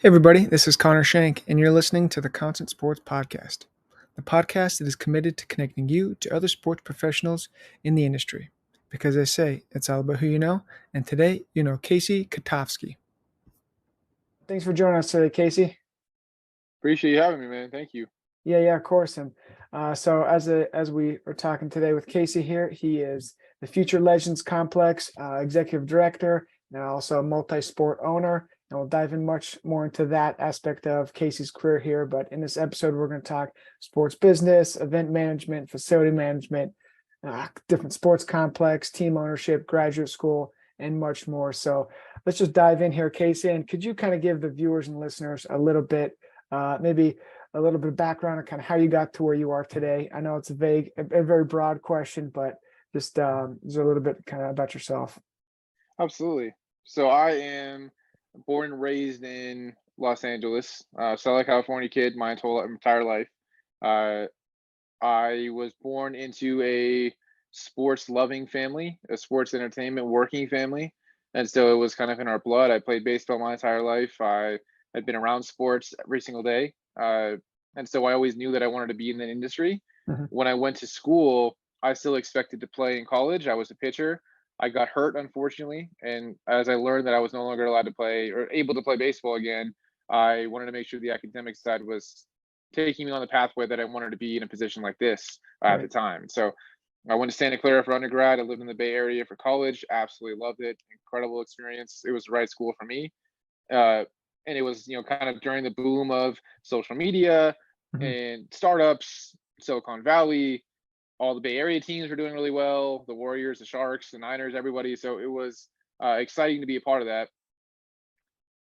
Hey everybody, this is Connor Shank, and you're listening to the Constant Sports Podcast, the podcast that is committed to connecting you to other sports professionals in the industry. Because they say it's all about who you know, and today you know Casey Katofsky. Thanks for joining us today, Casey. Appreciate you having me, man. Thank you. Yeah, of course. And so as we are talking today with Casey here, he is the Future Legends Complex executive director and also a multi-sport owner. And we'll dive in much more into that aspect of Casey's career here. But in this episode, we're going to talk sports business, event management, facility management, different sports complex, team ownership, graduate school, and much more. So let's just dive in here, Casey. And could you kind of give the viewers and listeners a little bit, maybe a little bit of background on kind of how you got to where you are today? I know it's a very broad question, but just there's a little bit kind of about yourself. Absolutely. So I am born and raised in Los Angeles, Southern California kid my entire life. Uh, I was born into a sports loving family, a sports entertainment working family. And so it was kind of in our blood. I played baseball my entire life. I had been around sports every single day. And so I always knew that I wanted to be in the industry. Mhm. When I went to school, I still expected to play in college. I was a pitcher. I got hurt, unfortunately. And as I learned that I was no longer allowed to play or able to play baseball again, I wanted to make sure the academic side was taking me on the pathway that I wanted to be in a position like this at the Right. time. So I went to Santa Clara for undergrad. I lived in the Bay Area for college. Absolutely loved it. Incredible experience. It was the right school for me. Uh, and it was, kind of during the boom of social media Mhm. and startups, Silicon Valley. All the Bay Area teams were doing really well. The Warriors, the Sharks, the Niners, everybody. So it was exciting to be a part of that.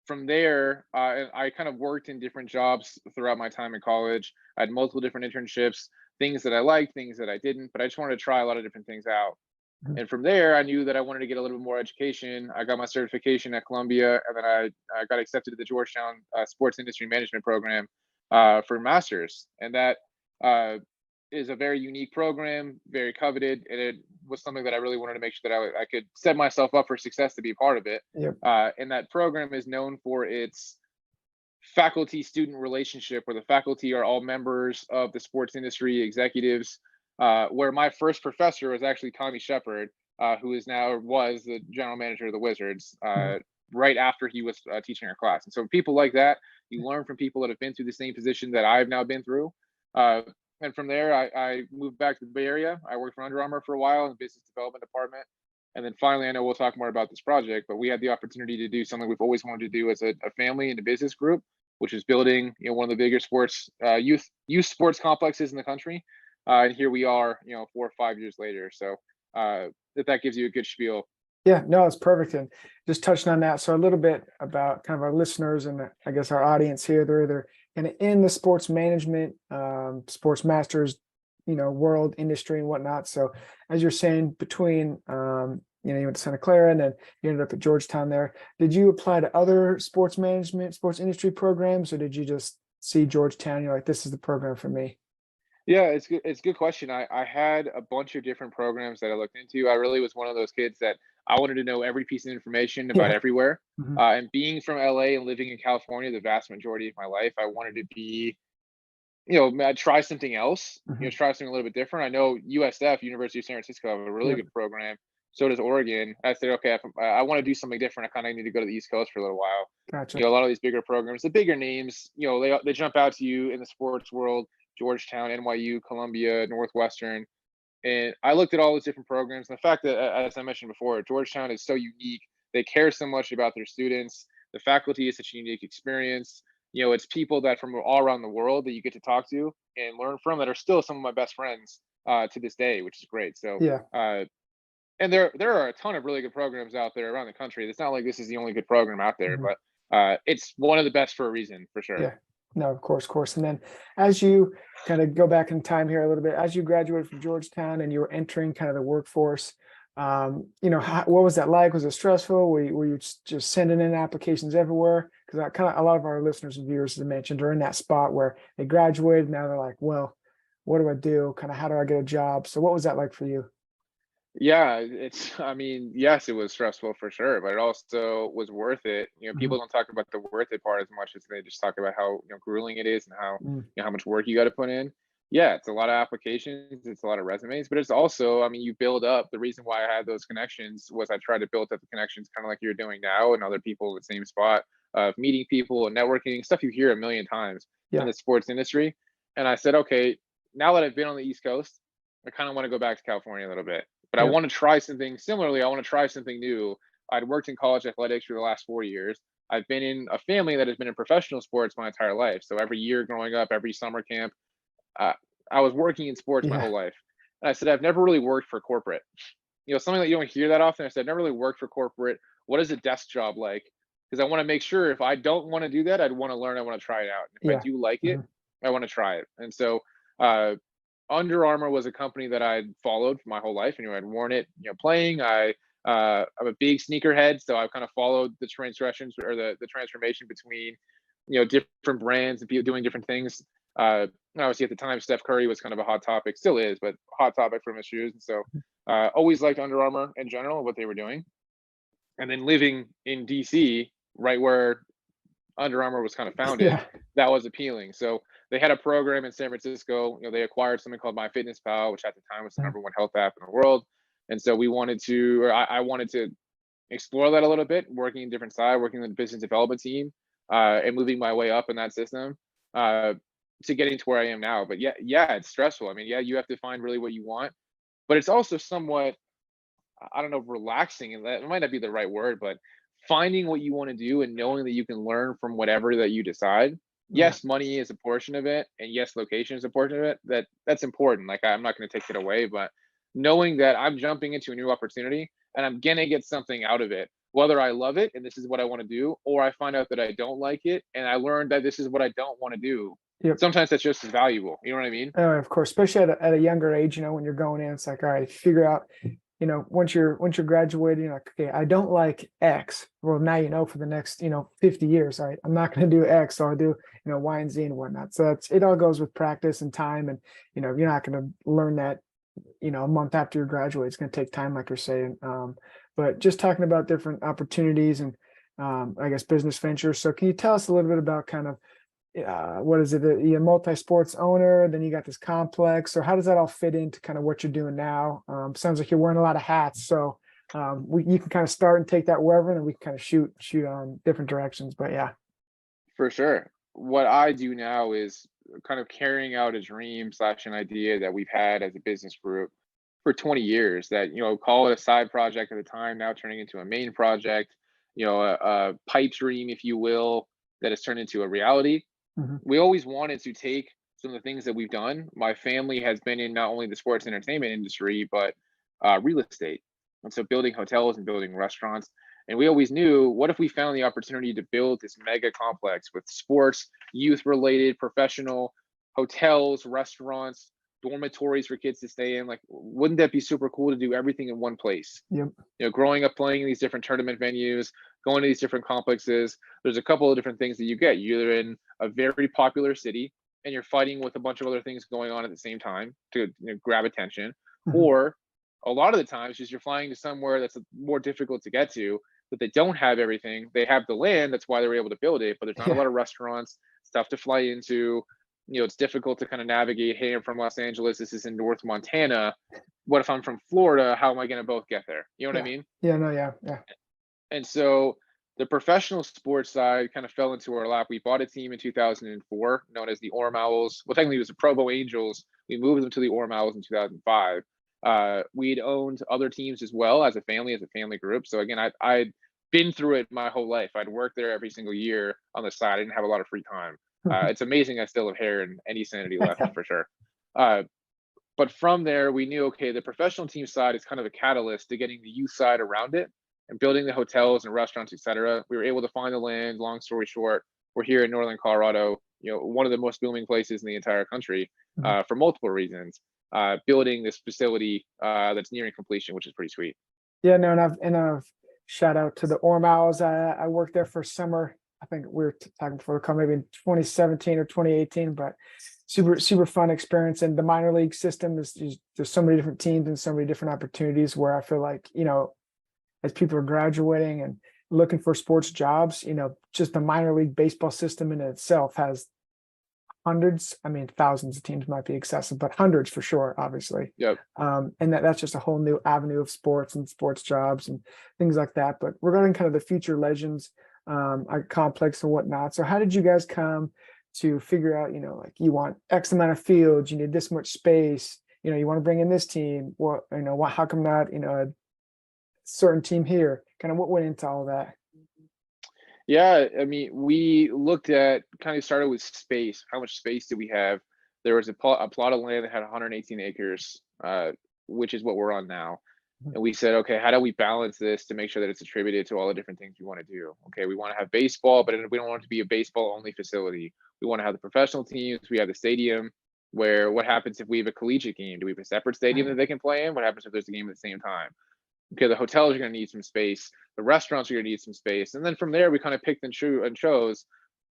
From there, I kind of worked in different jobs throughout my time in college. I had multiple different internships, things that I liked, things that I didn't, but I just wanted to try a lot of different things out. Mhm. And from there, I knew that I wanted to get a little bit more education. I got my certification at Columbia, and then I got accepted to the Georgetown Sports Industry Management program for masters. And that uh, is a very unique program, very coveted, and it was something that I really wanted to make sure that I could set myself up for success to be a part of it. Yep. And that program is known for its faculty student relationship, where the faculty are all members of the sports industry, executives. Where my first professor was actually Tommy Shepard, who is now was the general manager of the Wizards. Mhm. Right after he was teaching our class, and so people like that, you learn from people that have been through the same position that I've now been through. Uh, and from there, I moved back to the Bay Area. I worked for Under Armour for a while in the business development department. And then finally, I know we'll talk more about this project, but we had the opportunity to do something we've always wanted to do as a family and a business group, which is building, one of the bigger sports youth sports complexes in the country. And here we are, 4 or 5 years later. So that gives you a good spiel. Yeah, no, it's perfect. And just touching on that. So a little bit about kind of our listeners and I guess our audience here. They're either kind of in the sports management, sports masters, world industry and whatnot. So as you're saying, between you went to Santa Clara and then you ended up at Georgetown there. Did you apply to other sports management, sports industry programs, or did you just see Georgetown? You're like, this is the program for me. Yeah, it's good. It's a good question. I had a bunch of different programs that I looked into. I really was one of those kids that I wanted to know every piece of information about Yeah. everywhere. Hmm. And being from LA and living in California the vast majority of my life, I wanted to be, try something else, Hmm. try something a little bit different. I know USF, University of San Francisco, have a really Yep. good program. So does Oregon. I said, okay, if I want to do something different, I kind of need to go to the East Coast for a little while. Gotcha. A lot of these bigger programs, the bigger names, they jump out to you in the sports world: Georgetown, NYU, Columbia, Northwestern. And I looked at all those different programs. And the fact that, as I mentioned before, Georgetown is so unique. They care so much about their students. The faculty is such a unique experience. It's people that from all around the world that you get to talk to and learn from that are still some of my best friends to this day, which is great. So, Yeah. and there are a ton of really good programs out there around the country. It's not like this is the only good program out there, Mhm. but it's one of the best for a reason, for sure. Yeah. No, of course. And then as you kind of go back in time here a little bit, as you graduated from Georgetown and you were entering kind of the workforce, what was that like? Was it stressful? Were you just sending in applications everywhere? Because I kind of a lot of our listeners and viewers, as I mentioned, are in that spot where they graduated. Now they're like, well, what do I do? Kind of how do I get a job? So what was that like for you? Yeah, I mean, yes, it was stressful for sure, but it also was worth it. Mhm. People don't talk about the worth it part as much as they just talk about how, grueling it is and how, Mm. how much work you got to put in. Yeah, it's a lot of applications, it's a lot of resumes, but it's also, I mean, you build up. The reason why I had those connections was I tried to build up the connections kind of like you're doing now and other people in the same spot of meeting people and networking, stuff you hear a million times in Yeah. the sports industry. And I said, okay, now that I've been on the East Coast, I kind of want to go back to California a little bit, but I Yep. want to try something similarly. I want to try something new. I'd worked in college athletics for the last 4 years. I've been in a family that has been in professional sports my entire life. So every year growing up, every summer camp, uh, I was working in sports my Yeah. whole life. And I said, I've never really worked for corporate. Something that you don't hear that often. I said, I've never really worked for corporate. What is a desk job like? Because I want to make sure if I don't want to do that, I'd want to learn. I want to try it out. And if I Yeah. do like it, Mhm. I want to try it. And so, uh, Under Armour was a company that I'd followed for my whole life. I'd worn it, playing. I'm a big sneakerhead, so I've kind of followed the transgressions or the transformation between, different brands and people doing different things. Obviously, at the time, Steph Curry was kind of a hot topic, still is, but hot topic from his shoes. And so, always liked Under Armour in general, what they were doing. And then living in DC, right where Under Armour was kind of founded, Yeah. that was appealing. So they had a program in San Francisco. They acquired something called MyFitnessPal, which at the time was the Mhm. number one health app in the world. And so we wanted to, or I wanted to explore that a little bit, working in different side, working in the business development team, and moving my way up in that system uh, to getting to where I am now. But yeah, it's stressful. I mean, yeah, you have to find really what you want, but it's also somewhat, I don't know, relaxing, and that it might not be the right word, but finding what you want to do and knowing that you can learn from whatever that you decide. Yeah. Yes, money is a portion of it, and yes, location is a portion of it. That's important. Like I'm not going to take it away, but knowing that I'm jumping into a new opportunity and I'm gonna get something out of it, whether I love it and this is what I want to do, or I find out that I don't like it and I learned that this is what I don't want to do. Yep. Sometimes that's just as valuable. You know what I mean? Oh, of course, especially at a younger age, when you're going in, it's like, all right, if you figure out, once you're graduating, like, okay, I don't like X. Well, now for the next, 50 years, all right, I'm not going to do X, so I'll do, Y and Z and whatnot. So it all goes with practice and time. And, you're not going to learn that, a month after you graduate. It's going to take time, like you're saying. But just talking about different opportunities and, I guess, business ventures. So can you tell us a little bit about kind of, what is it? You're a multi-sports owner, then you got this complex. Or how does that all fit into kind of what you're doing now? Sounds like you're wearing a lot of hats. So you can kind of start and take that wherever, and then we can kind of shoot on different directions. But yeah. For sure. What I do now is kind of carrying out a dream slash an idea that we've had as a business group for 20 years that, call it a side project at the time, now turning into a main project, a pipe dream, if you will, that has turned into a reality. Mhm. We always wanted to take some of the things that we've done. My family has been in not only the sports entertainment industry, but real estate. And so building hotels and building restaurants. And we always knew, what if we found the opportunity to build this mega complex with sports, youth related, professional hotels, restaurants, dormitories for kids to stay in? Like, wouldn't that be super cool to do everything in one place? Yep. Growing up playing in these different tournament venues, going to these different complexes, there's a couple of different things that you get. You're either in a very popular city and you're fighting with a bunch of other things going on at the same time to grab attention, Mhm. or a lot of the times just you're flying to somewhere that's more difficult to get to, but they don't have everything. They have the land, that's why they're able to build it, but there's not a Yeah. lot of restaurants, stuff to fly into. It's difficult to kind of navigate. Hey, I'm from Los Angeles. This is in North Montana. What if I'm from Florida? How am I going to both get there? You know what I Yeah. mean? Yeah. No. Yeah. Yeah. And so the professional sports side kind of fell into our lap. We bought a team in 2004 known as the Orm Owls. Well, technically, it was the Provo Angels. We moved them to the Orm Owls in 2005. We'd owned other teams as well as a family group. So again, I'd been through it my whole life. I'd worked there every single year on the side. I didn't have a lot of free time. It's amazing I still have hair and any sanity left for sure. Uh, but from there, we knew, okay, the professional team side is kind of a catalyst to getting the youth side around it and building the hotels and restaurants, et cetera. We were able to find the land. Long story short, we're here in northern Colorado, one of the most booming places in the entire country Mhm. for multiple reasons. Building this facility that's nearing completion, which is pretty sweet. Yeah. No. And I've shout out to the Orm Owls. I worked there for summer. I think we were talking before the call, maybe in 2017 or 2018, but super fun experience. And the minor league system there's so many different teams and so many different opportunities where I feel like, as people are graduating and looking for sports jobs, just the minor league baseball system in itself has hundreds, I mean, thousands of teams might be excessive, but hundreds for sure, obviously. Yep. And that's just a whole new avenue of sports and sports jobs and things like that. But regarding kind of the future legends, complex and whatnot. So how did you guys come to figure out, like you want X amount of fields, you need this much space, you want to bring in this team, how come not, a certain team here? Kind of what went into all that? Yeah, I mean, we looked at kind of started with space. How much space do we have? There was a plot of land that had 118 acres, which is what we're on now. And we said, okay, how do we balance this to make sure that it's attributed to all the different things we want to do? Okay, we want to have baseball, but we don't want it to be a baseball only facility. We want to have the professional teams. We have the stadium. Where what happens if we have a collegiate game? Do we have a separate stadium that they can play in? What happens if there's a game at the same time? Okay, the hotels are going to need some space. The restaurants are going to need some space. And then from there, we kind of picked and chose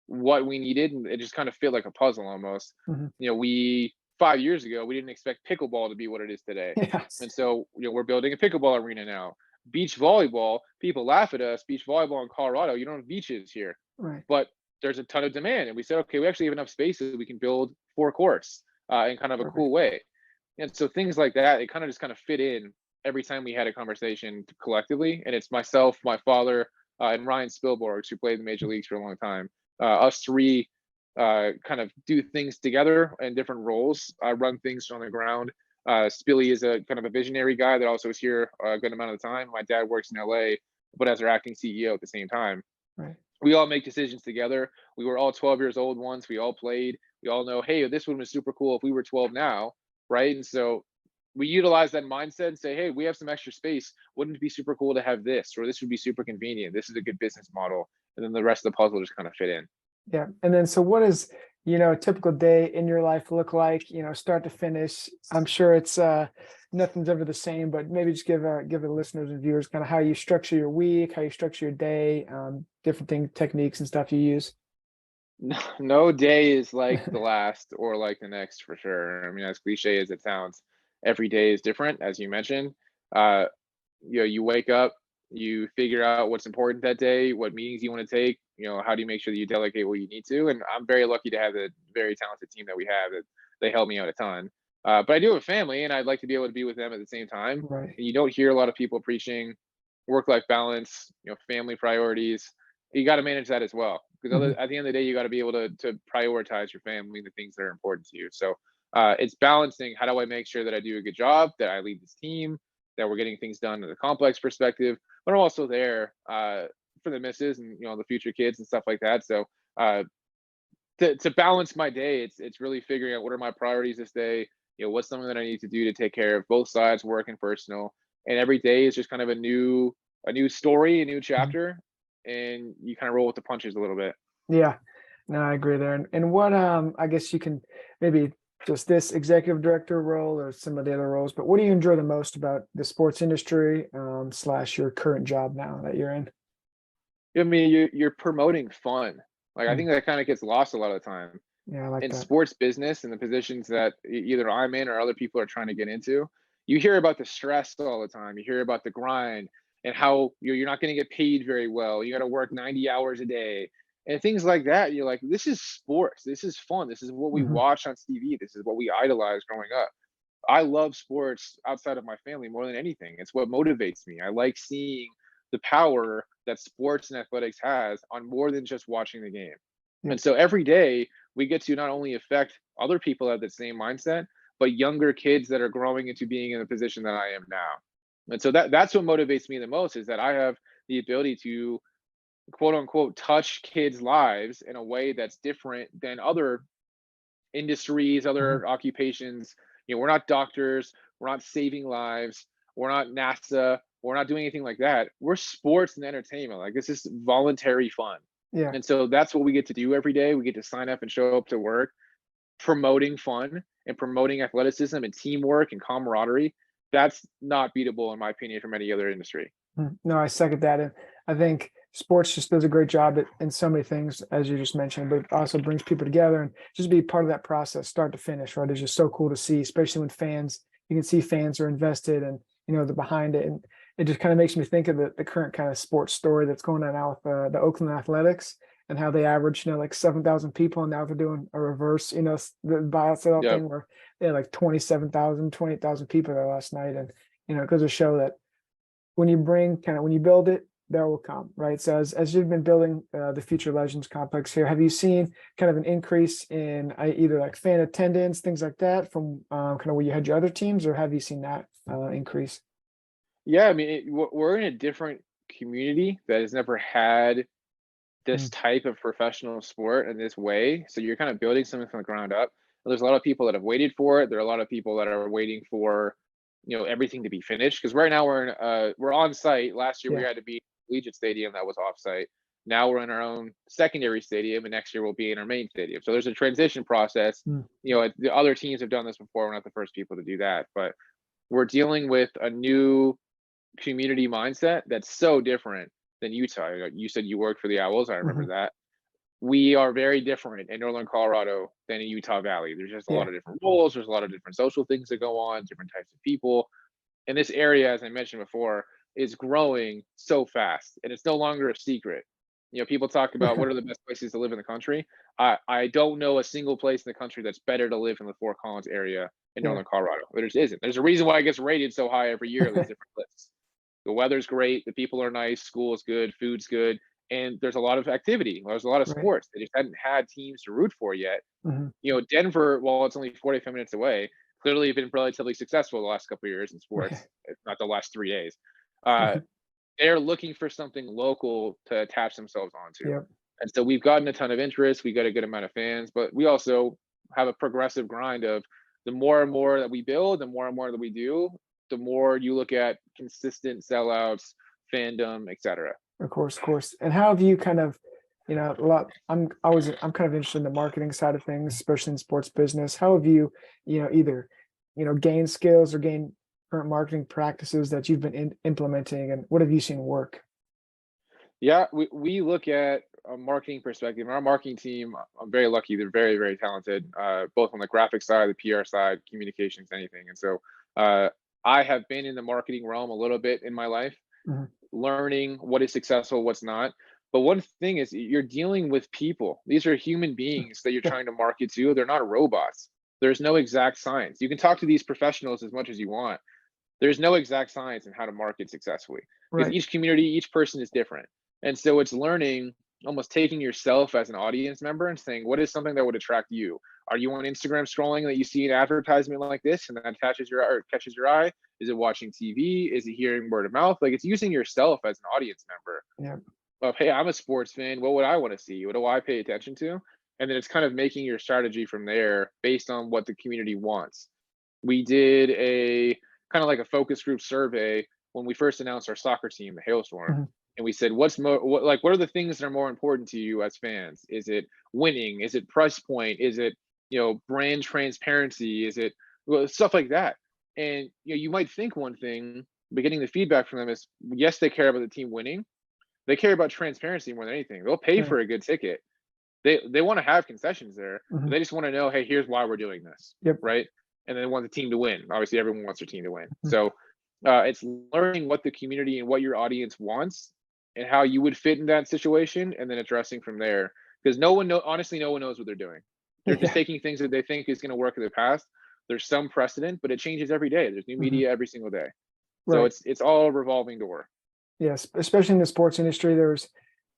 what we needed. And it just kind of fit like a puzzle almost. Mhm. 5 years ago, we didn't expect pickleball to be what it is today. Yes. And so, we're building a pickleball arena now. Beach volleyball, people laugh at us. Beach volleyball in Colorado, you don't have beaches here. Right. But there's a ton of demand. And we said, okay, we actually have enough space that we can build 4 courts in kind of a Perfect. cool way. And so things like that, it kind of just kind of fit in every time we had a conversation collectively. And it's myself, my father, and Ryan Spilborgs, who played in the major leagues for a long time. Us three kind of do things together in different roles. I run things on the ground. Spilly is a kind of a visionary guy that also is here a good amount of the time. My dad works in LA, but as our acting CEO at the same time. Right. We all make decisions together. We were all 12 years old once. We all played. We all know, hey, this one was super cool if we were 12 now, right? And so we utilize that mindset and say, hey, we have some extra space. Wouldn't it be super cool to have this? Or this would be super convenient. This is a good business model. And then the rest of the puzzle just kind of fit in. Yeah. And then, so what does, a typical day in your life look like, start to finish? I'm sure it's nothing's ever the same, but maybe just give the listeners and viewers kind of how you structure your week, how you structure your day, different techniques and stuff you use. No day is like the last or like the next for sure. I mean, as cliche as it sounds, every day is different, as you mentioned. Uh, you wake up, you figure out what's important that day, what meetings you want to take. How do you make sure that you delegate what you need to? And I'm very lucky to have the very talented team that we have. That they help me out a ton. But I do have a family, and I'd like to be able to be with them at the same time. Right. And you don't hear a lot of people preaching work-life balance, family priorities. You got to manage that as well, because at the end of the day, you got to be able to prioritize your family and the things that are important to you. So it's balancing. How do I make sure that I do a good job, that I lead this team, that we're getting things done in a complex perspective, but I'm also there for the misses and the future kids and stuff like that. So to balance my day, it's really figuring out what are my priorities this day. What's something that I need to do to take care of both sides, work and personal. And every day is just kind of a new story, a new chapter, and you kind of roll with the punches a little bit. Yeah. No, I agree there. And what I guess you can maybe just this executive director role or some of the other roles, but what do you enjoy the most about the sports industry / your current job now that you're in? I mean, you're promoting fun. Like I think that kind of gets lost a lot of the time Yeah, I like in that. sports business and the positions that either I'm in or other people are trying to get into. You hear about the stress all the time. You hear about the grind and how you're not going to get paid very well. You got to work 90 hours a day and things like that. You're like, this is sports. This is fun. This is what we Mhm. watch on TV. This is what we idolize growing up. I love sports outside of my family more than anything. It's what motivates me. I like seeing the power that sports and athletics has on more than just watching the game. Yeah. And so every day we get to not only affect other people at the same mindset, but younger kids that are growing into being in the position that I am now. And so that's what motivates me the most is that I have the ability to quote unquote touch kids' lives in a way that's different than other industries, Mhm. other occupations. We're not doctors, we're not saving lives, we're not NASA, we're not doing anything like that. We're sports and entertainment. Like this is voluntary fun. Yeah. And so that's what we get to do every day. We get to sign up and show up to work, promoting fun and promoting athleticism and teamwork and camaraderie. That's not beatable, in my opinion, from any other industry. No, I second that. And I think sports just does a great job in so many things, as you just mentioned, but it also brings people together and just be part of that process, start to finish, right? It's just so cool to see, especially when fans, you can see fans are invested and, they're behind it. And it just kind of makes me think of the current kind of sports story that's going on now with the Oakland Athletics and how they average, like 7,000 people. And now they're doing a reverse, the buyout sale Yep. thing where they had like 27,000, 28,000 people there last night. And, it goes to show that when you build it, there will come, right? So as you've been building the Future Legends complex here, have you seen kind of an increase in either like fan attendance, things like that from kind of where you had your other teams, or have you seen that increase? Yeah, I mean, we're in a different community that has never had this Mm. type of professional sport in this way. So you're kind of building something from the ground up. There's a lot of people that have waited for it. There are a lot of people that are waiting for, everything to be finished. Because right now we're on site. Last year we Yeah. had to be in Collegiate Stadium that was off site. Now we're in our own secondary stadium, and next year we'll be in our main stadium. So there's a transition process. Mm. The other teams have done this before. We're not the first people to do that, but we're dealing with a new community mindset that's so different than Utah. You said you worked for the Owls. I remember Mhm. that. We are very different in Northern Colorado than in Utah Valley. There's just a lot Yeah. of different rules. There's a lot of different social things that go on, different types of people. And this area, as I mentioned before, is growing so fast, and it's no longer a secret. People talk about what are the best places to live in the country. I don't know a single place in the country that's better to live in the Fort Collins area in Yeah. Northern Colorado. There just isn't. There's a reason why it gets rated so high every year on these different lists. The weather's great, the people are nice, school is good, food's good, and there's a lot of activity. There's a lot of Right. sports. They just hadn't had teams to root for yet. Mhm. Denver, while it's only 45 minutes away, clearly been relatively successful the last couple of years in Right. sports, if not the last 3 days. Uh, they're looking for something local to attach themselves onto. Yep. And so we've gotten a ton of interest. We got a good amount of fans, but we also have a progressive grind of the more and more that we build, the more and more that we do, the more you look at consistent sellouts, fandom, etc. Of course, of course. And how have you kind of, a lot, I'm kind of interested in the marketing side of things, especially in sports business. How have you, either, gained skills or gained current marketing practices that you've been implementing, and what have you seen work? Yeah, we look at a marketing perspective. Our marketing team, I'm very lucky. They're very, very talented, both on the graphic side, the PR side, communications, anything. And so I have been in the marketing realm a little bit in my life, Mhm. learning what is successful, what's not. But one thing is you're dealing with people. These are human beings that you're Yeah. trying to market to. They're not robots. There's no exact science. You can talk to these professionals as much as you want. There's no exact science in how to market successfully because Right. each community, each person is different. And so it's learning, almost taking yourself as an audience member and saying, what is something that would attract you? Are you on Instagram scrolling that you see an advertisement like this and that attaches your or catches your eye? Is it watching TV? Is it hearing word of mouth? Like, it's using yourself as an audience member Yeah. of, hey, I'm a sports fan. What would I want to see? What do I pay attention to? And then it's kind of making your strategy from there based on what the community wants. We did a kind of like a focus group survey when we first announced our soccer team, the Hailstorm, Mhm. and we said, what are the things that are more important to you as fans? Is it winning? Is it price point? Is it brand transparency? Is it stuff like that? And you might think one thing, but getting the feedback from them is, yes, they care about the team winning. They care about transparency more than anything. They'll pay Right. for a good ticket. They want to have concessions there, but Mhm. they just want to know, hey, here's why we're doing this, Yep. right? And they want the team to win. Obviously, everyone wants their team to win. Mhm. So it's learning what the community and what your audience wants and how you would fit in that situation, and then addressing from there. Because honestly, no one knows what they're doing. They're just Yeah. taking things that they think is going to work in the past. There's some precedent, but it changes every day. There's new Mhm. media every single day. So Right. it's all a revolving door. Yes, especially in the sports industry, there's,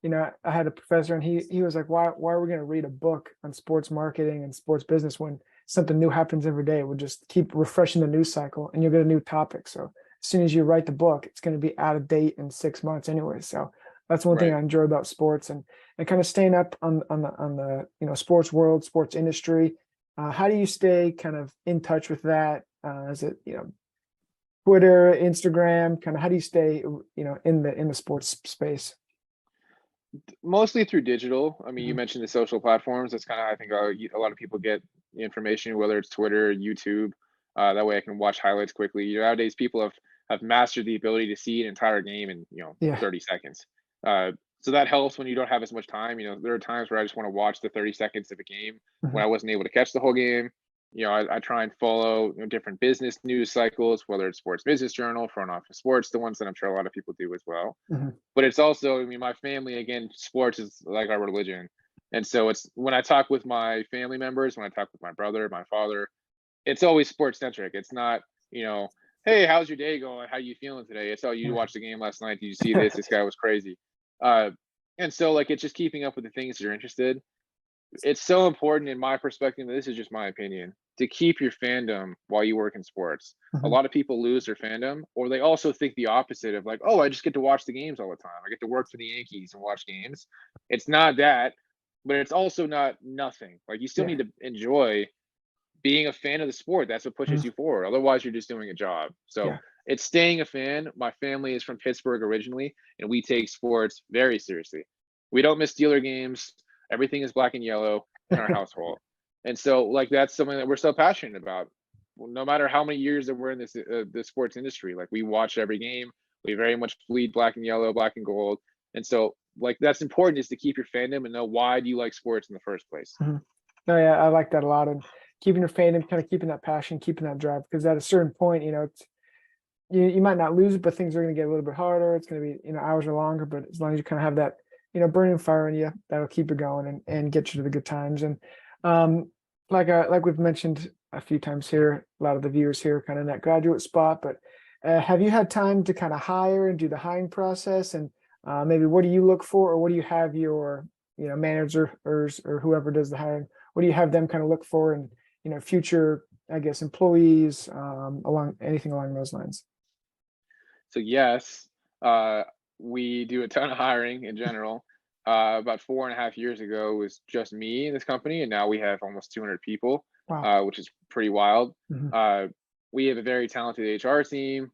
I had a professor and he was like, why are we going to read a book on sports marketing and sports business when something new happens every day? We'll just keep refreshing the news cycle and you'll get a new topic. So as soon as you write the book, it's going to be out of date in 6 months anyway. So that's one thing Right. I enjoy about sports and kind of staying up on the sports world, sports industry. How do you stay kind of in touch with that? Is it Twitter, Instagram, kind of how do you stay, in the sports space? Mostly through digital. I mean, you Mhm. mentioned the social platforms. That's kind of, I think, a lot of people get information, whether it's Twitter, YouTube. That way, I can watch highlights quickly. Nowadays, people have mastered the ability to see an entire game in Yeah. 30 seconds. Uh, So that helps when you don't have as much time. There are times where I just want to watch the 30 seconds of a game when Mhm. I wasn't able to catch the whole game. I try and follow different business news cycles, whether it's Sports Business Journal, Front Office Sports, the ones that I'm sure a lot of people do as well. Mhm. But it's also, I mean, my family, again, sports is like our religion. And so it's when I talk with my family members, when I talk with my brother, my father, it's always sports centric. It's not, you know, hey, how's your day going? How you feeling today? It's, oh, you watched the game last night. Did you see this? This guy was crazy. Uh, and so like it's just keeping up with the things that you're interested. It's so important in my perspective, and this is just my opinion, to keep your fandom while you work in sports. A Mhm. lot of people lose their fandom, or they also think the opposite of like, oh, I just get to watch the games all the time. I get to work for the Yankees and watch games. It's not that, but it's also not nothing. Like you still Yeah. need to enjoy being a fan of the sport. That's what pushes Mhm. you forward. Otherwise, you're just doing a job. So Yeah. it's staying a fan. My family is from Pittsburgh originally, and we take sports very seriously. We don't miss Steeler games. Everything is black and yellow in our household. And so, like, that's something that we're so passionate about. Well, no matter how many years that we're in this sports industry, like we watch every game. We very much bleed black and yellow, black and gold. And so, like, that's important is to keep your fandom and know why do you like sports in the first place. Mhm. No, yeah, I like that a lot, and keeping your fandom, kind of keeping that passion, keeping that drive, because at a certain point, it's you might not lose it, but things are going to get a little bit harder. It's going to be hours are longer, but as long as you kind of have that burning fire in you, that'll keep you going and get you to the good times. And um, like we've mentioned a few times here, a lot of the viewers here kind of in that graduate spot. But have you had time to kind of hire and do the hiring process? And maybe what do you look for, or what do you have your manager or whoever does the hiring? What do you have them kind of look for, and future, I guess, employees, along anything along those lines? So yes, uh, we do a ton of hiring in general. About 4.5 years ago, it was just me in this company, and now we have almost 200 people, Wow. which is pretty wild. Mhm. Uh, we have a very talented HR team.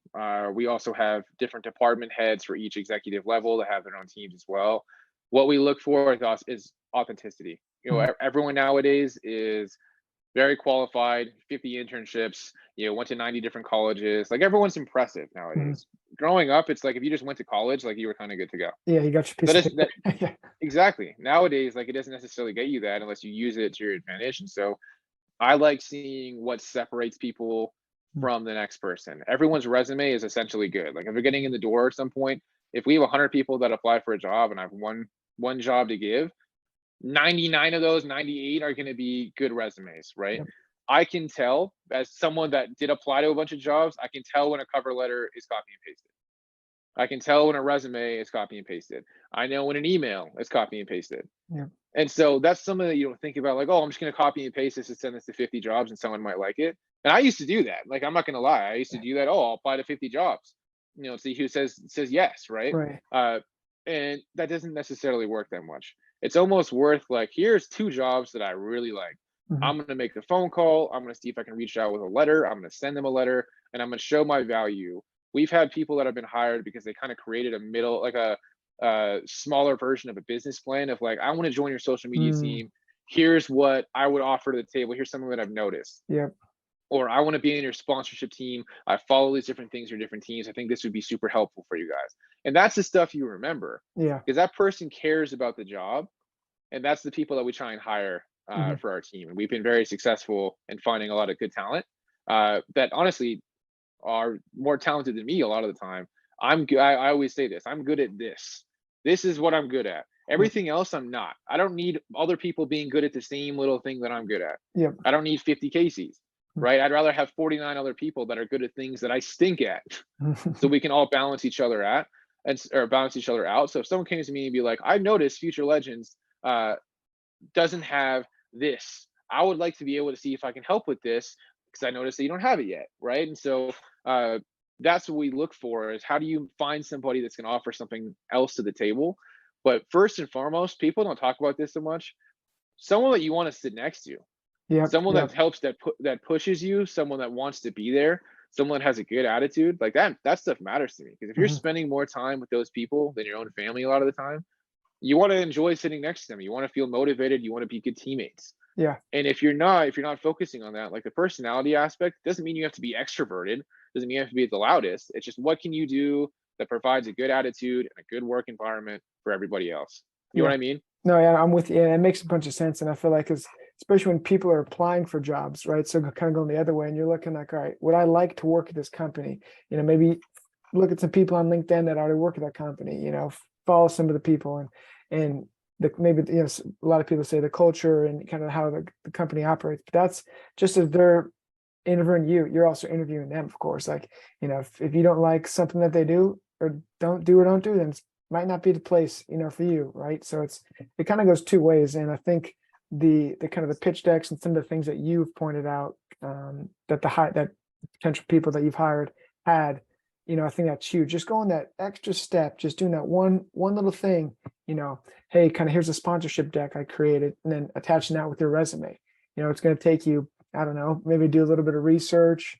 We also have different department heads for each executive level that have their own teams as well. What we look for with us is authenticity. Mhm. Everyone nowadays is very qualified, 50 internships, went to 90 different colleges. Like everyone's impressive Mhm. nowadays. Growing up, it's like if you just went to college, like you were kind of good to go. Yeah, you got your piece That of is paper. that Yeah. exactly. Nowadays, like it doesn't necessarily get you that unless you use it to your advantage. And so I like seeing what separates people Mm. from the next person. Everyone's resume is essentially good. Like if you're getting in the door at some point, if we have 100 people that apply for a job and I have one job to give, 99 of those, 98 are going to be good resumes, right? Yep. I can tell as someone that did apply to a bunch of jobs, I can tell when a cover letter is copy and pasted. I can tell when a resume is copy and pasted. I know when an email is copy and pasted. Yep. And so that's something that you don't think about, like, oh, I'm just going to copy and paste this and send this to 50 jobs and someone might like it. And I used to do that. Like, I'm not going to lie. I used to do that. Oh, I'll apply to 50 jobs, see who says yes, right? Right. And that doesn't necessarily work that much. It's almost worth like, here's two jobs that I really like. Mhm. I'm going to make a phone call. I'm going to see if I can reach out with a letter. I'm going to send them a letter and I'm going to show my value. We've had people that have been hired because they kind of created a middle, like a smaller version of a business plan of like, I want to join your social media Mm. team. Here's what I would offer to the table. Here's something that I've noticed. Yep. Or I want to be in your sponsorship team. I follow these different things or different teams. I think this would be super helpful for you guys. And that's the stuff you remember Yeah. because that person cares about the job. And that's the people that we try and hire Mhm. for our team. And we've been very successful in finding a lot of good talent that honestly are more talented than me a lot of the time. I always say this. I'm good at this. This is what I'm good at. Yep. Everything else I'm not. I don't need other people being good at the same little thing that I'm good at. Yep. I don't need 50 Caseys, Mm. right? I'd rather have 49 other people that are good at things that I stink at, so we can all balance each other at or balance each other out. So if someone came to me and be like, "I've noticed Future Legends uh, doesn't have this. I would like to be able to see if I can help with this because I noticed that you don't have it yet, right?" And so uh, that's what we look for is how do you find somebody that's going to offer something else to the table. But first and foremost, people don't talk about this so much. Someone that you want to sit next to, Yep. someone that Yep. helps that pushes you, someone that wants to be there, someone that has a good attitude, like that stuff matters to me. Because if you're Mhm. spending more time with those people than your own family a lot of the time, you want to enjoy sitting next to them. You want to feel motivated. You want to be good teammates. Yeah. And if you're not focusing on that, like the personality aspect doesn't mean you have to be extroverted, doesn't mean you have to be the loudest. It's just what can you do that provides a good attitude and a good work environment for everybody else. You know Yeah. what I mean? No, yeah, I'm with you. And it makes a bunch of sense. And I feel like, especially when people are applying for jobs, right? So kind of going the other way, and you're looking like, all right, would I like to work at this company? Maybe look at some people on LinkedIn that already work at that company. Follow some of the people, and maybe a lot of people say the culture and kind of how the company operates. But that's just as they're interviewing you, you're also interviewing them, of course. Like, if you don't like something that they do or don't do, then it might not be the place, for you, right? So it kind of goes two ways. And I think the kind of the pitch decks and some of the things that you've pointed out, that potential people that you've hired had, I think that's huge. Just going that extra step, just doing that one little thing, hey, kind of here's a sponsorship deck I created, and then attaching that with your resume. It's going to take you, I don't know, maybe do a little bit of research,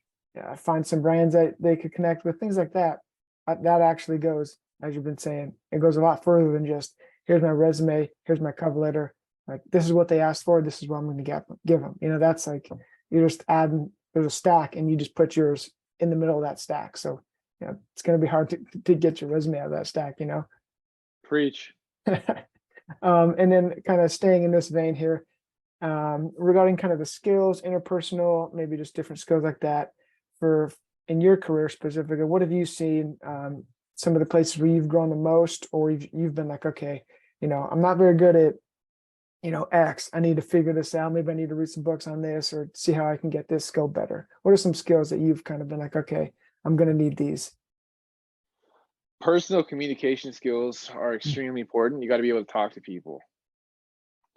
find some brands that they could connect with, things like that. That actually goes, as you've been saying, it goes a lot further than just, here's my resume, here's my cover letter. Like, this is what they asked for, this is what I'm going to give them. That's like, you're just adding, there's a stack, and you just put yours in the middle of that stack. So, it's going to be hard to get your resume out of that stack, Preach. And then kind of staying in this vein here, regarding kind of the skills, interpersonal, maybe just different skills like that for in your career specifically, what have you seen, some of the places where you've grown the most, or you've been like, okay, I'm not very good at, X, I need to figure this out. Maybe I need to read some books on this or see how I can get this skill better. What are some skills that you've kind of been like, okay, I'm going to need these? Personal communication skills are extremely important. You got to be able to talk to people.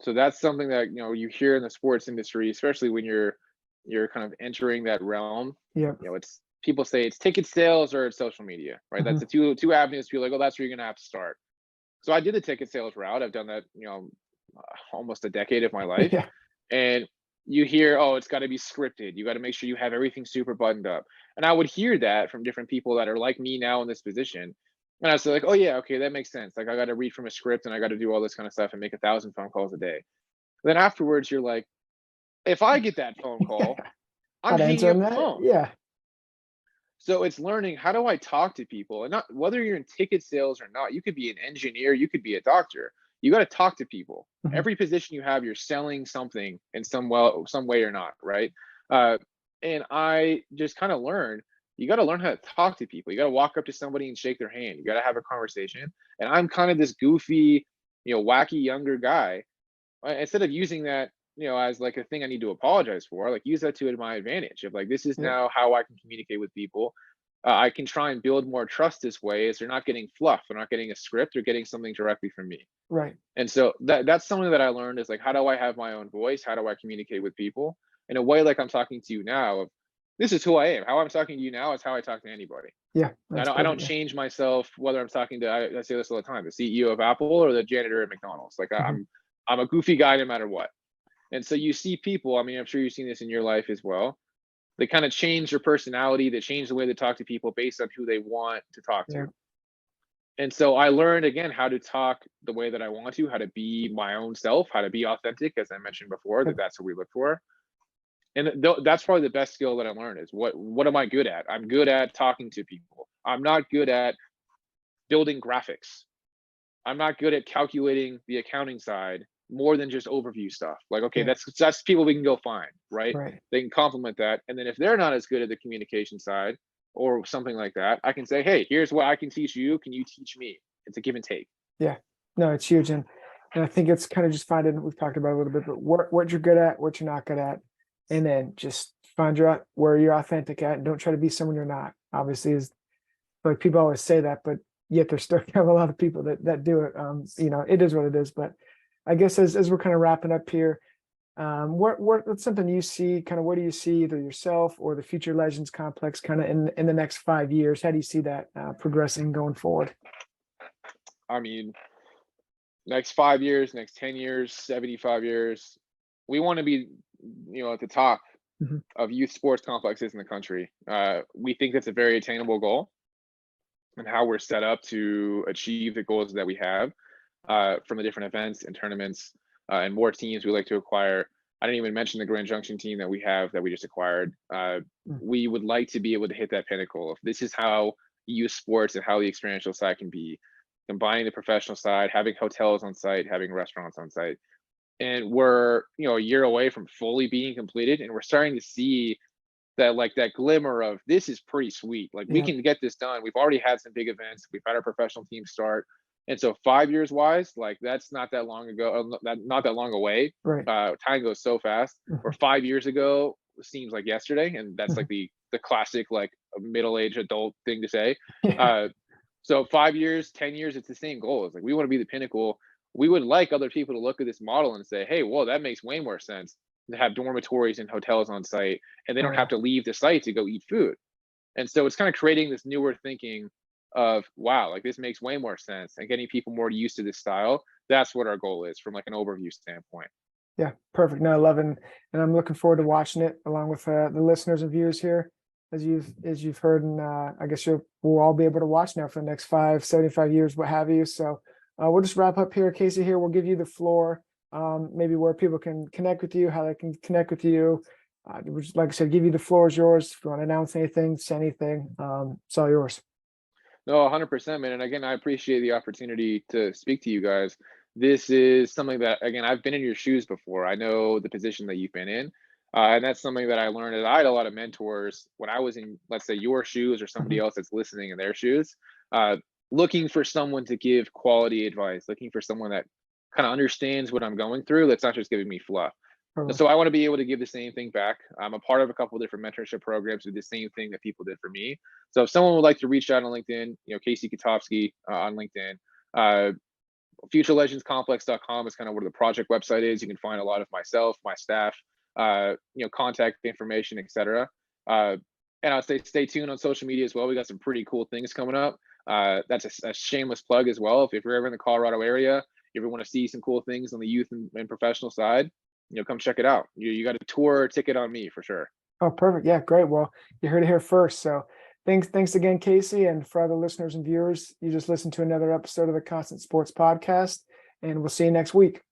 So that's something that you hear in the sports industry, especially when you're kind of entering that realm. Yeah. It's people say it's ticket sales or it's social media, right? That's the two avenues. People are like, oh, that's where you're gonna have to start. So I did the ticket sales route. I've done that, almost a decade of my life. Yeah. And you hear, oh, it's got to be scripted. You got to make sure you have everything super buttoned up. And I would hear that from different people that are like me now in this position. And I was like, oh yeah, okay, that makes sense. Like, I got to read from a script and I got to do all this kind of stuff and make 1,000 phone calls a day. Then afterwards, you're like, if I get that phone call, I'm Not hanging answering up the that. phone. Yeah. So it's learning, how do I talk to people, and not whether you're in ticket sales or not. You could be an engineer, you could be a doctor. You got to talk to people. Every position you have, you're selling something in some way or not, right? And I just kind of learned, you got to learn how to talk to people. You got to walk up to somebody and shake their hand. You got to have a conversation. And I'm kind of this goofy, wacky younger guy. Instead of using that, as like a thing I need to apologize for, like, use that to my advantage of like, this is Yeah. now how I can communicate with people. I can try and build more trust this way, as they're not getting fluff, they're not getting a script, they're getting something directly from me. Right. And so that's something that I learned, is like, how do I have my own voice? How do I communicate with people in a way like I'm talking to you now? Of, this is who I am. How I'm talking to you now is how I talk to anybody. Yeah. I That's don't perfect. Yeah. change myself whether I'm talking to, I say this all the time, the CEO of Apple or the janitor at McDonald's. Like, I'm a goofy guy no matter what. And so you see people, I mean, I'm sure you've seen this in your life as well. They kind of change their personality, they change the way they talk to people based on who they want to talk Yeah. to. And so I learned, again, how to talk the way that I want to, how to be my own self, how to be authentic, as I mentioned before, Yep. that's what we look for. And that's probably the best skill that I learned, is what am I good at? I'm good at talking to people. I'm not good at building graphics. I'm not good at calculating the accounting side more than just overview stuff. Like, okay, Yeah. that's people we can go find, right? Right. They can complement that. And then if they're not as good at the communication side or something like that, I can say, hey, here's what I can teach you. Can you teach me? It's a give and take. Yeah. No, it's huge. And I think it's kind of just finding, we've talked about it a little bit, but what you're good at, what you're not good at, and then just find where you're authentic at, and don't try to be someone you're not. Obviously, is like, people always say that, but yet there's still kind of a lot of people that do it. It is what it is. But I guess as we're kind of wrapping up here, what's something you see, kind of, where do you see either yourself or the Future Legends complex kind of in the next 5 years? How do you see that progressing going forward? I mean, next 5 years, next 10 years, 75 years, we want to be, at the top of youth sports complexes in the country. We think that's a very attainable goal, and how we're set up to achieve the goals that we have, from the different events and tournaments, and more teams we like to acquire. I didn't even mention the Grand Junction team that we have, that we just acquired. We would like to be able to hit that pinnacle. If this is how youth sports and how the experiential side can be, combining the professional side, having hotels on site, having restaurants on site. And we're, a year away from fully being completed, and we're starting to see that, like, that glimmer of this is pretty sweet. Like, we Yeah. can get this done. We've already had some big events. We've had our professional team start. And so 5 years wise, like, that's not that long ago, not that long away. Right. Time goes so fast. Or Mhm. 5 years ago seems like yesterday. And that's like Mhm. the classic, like, middle-aged adult thing to say. Yeah. Uh, so 5 years, 10 years, it's the same goal. It's like, we want to be the pinnacle. We would like other people to look at this model and say, hey, well, that makes way more sense to have dormitories and hotels on site, and they Oh don't yeah. have to leave the site to go eat food. And so it's kind of creating this newer thinking of, wow, like, this makes way more sense, and getting people more used to this style. That's what our goal is from, like, an overview standpoint. Yeah, perfect. No, I love it, and I'm looking forward to watching it along with the listeners and viewers here, as you've heard, and I guess we'll all be able to watch now for the next 75 years, what have you. So we'll just wrap up here, Casey. Here, we'll give you the floor, maybe where people can connect with you, how they can connect with you. Like I said, give you the floor is yours. If you want to announce anything, say anything, it's all yours. No, 100%, man. And again, I appreciate the opportunity to speak to you guys. This is something that, again, I've been in your shoes before. I know the position that you've been in. And that's something that I learned. That I had a lot of mentors when I was in, let's say, your shoes, or somebody Mhm. else that's listening in their shoes, uh, looking for someone to give quality advice, looking for someone that kind of understands what I'm going through, that's not just giving me fluff. And Perfect. so I want to be able to give the same thing back. I'm a part of a couple different mentorship programs with the same thing that people did for me. So if someone would like to reach out on LinkedIn, Casey Katofsky on LinkedIn, uh, futurelegendscomplex.com is kind of where the project website is. You can find a lot of myself, my staff, contact information, etc. Uh, and I'll say stay tuned on social media as well. We got some pretty cool things coming up. That's a shameless plug as well. If you're ever in the Colorado area, you ever want to see some cool things on the youth and professional side, come check it out. You got a tour ticket on me for sure. Oh, perfect. Yeah, great. Well, you heard it here first. So thanks again, Casey. And for other listeners and viewers, you just listened to another episode of the Constant Sports Podcast, and we'll see you next week.